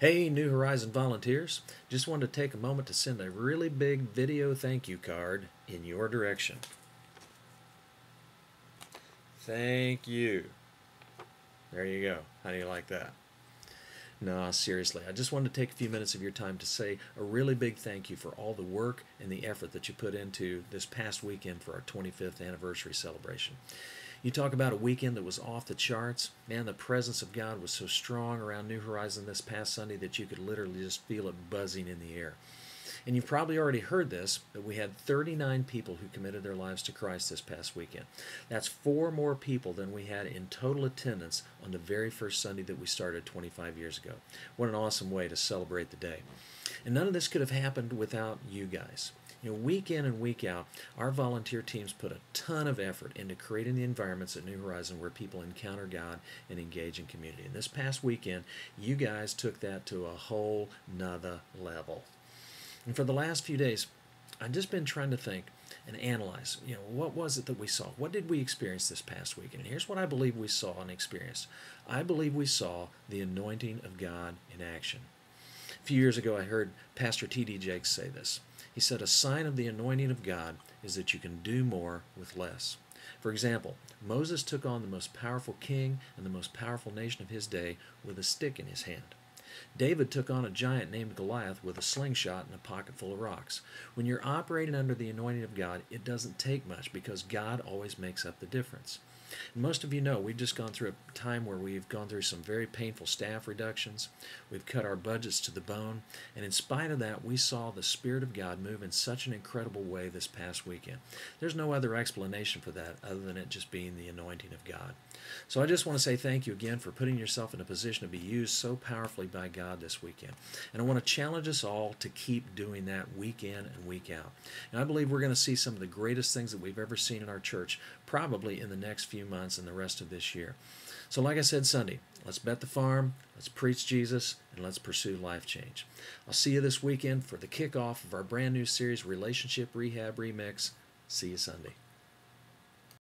Hey, New Horizon volunteers. Just wanted to take a moment to send a really big video thank you card in your direction. Thank you. There you go. How do you like that? No, seriously, I just wanted to take a few minutes of your time to say a really big thank you for all the work and the effort that you put into this past weekend for our 25th anniversary celebration. You talk about a weekend that was off the charts. Man, the presence of God was so strong around New Horizon this past Sunday that you could literally just feel it buzzing in the air. And you've probably already heard this, but we had 39 people who committed their lives to Christ this past weekend. That's 4 more people than we had in total attendance on the very first Sunday that we started 25 years ago. What an awesome way to celebrate the day. And none of this could have happened without you guys. Week in and week out, our volunteer teams put a ton of effort into creating the environments at New Horizon where people encounter God and engage in community. And this past weekend, you guys took that to a whole nother level. And for the last few days, I've just been trying to think and analyze, what was it that we saw? What did we experience this past weekend? And here's what I believe we saw and experienced. I believe we saw the anointing of God in action. A few years ago, I heard Pastor T.D. Jakes say this. He said, a sign of the anointing of God is that you can do more with less. For example, Moses took on the most powerful king and the most powerful nation of his day with a stick in his hand. David took on a giant named Goliath with a slingshot and a pocket full of rocks. When you're operating under the anointing of God, it doesn't take much because God always makes up the difference. And most of you know we've just gone through a time where we've gone through some very painful staff reductions. We've cut our budgets to the bone. And in spite of that, we saw the Spirit of God move in such an incredible way this past weekend. There's no other explanation for that other than it just being the anointing of God. So I just want to say thank you again for putting yourself in a position to be used so powerfully by God this weekend. And I want to challenge us all to keep doing that week in and week out. And I believe we're going to see some of the greatest things that we've ever seen in our church probably in the next few months and the rest of this year. So like I said Sunday, let's bet the farm, let's preach Jesus, and let's pursue life change. I'll see you this weekend for the kickoff of our brand new series, Relationship Rehab Remix. See you Sunday.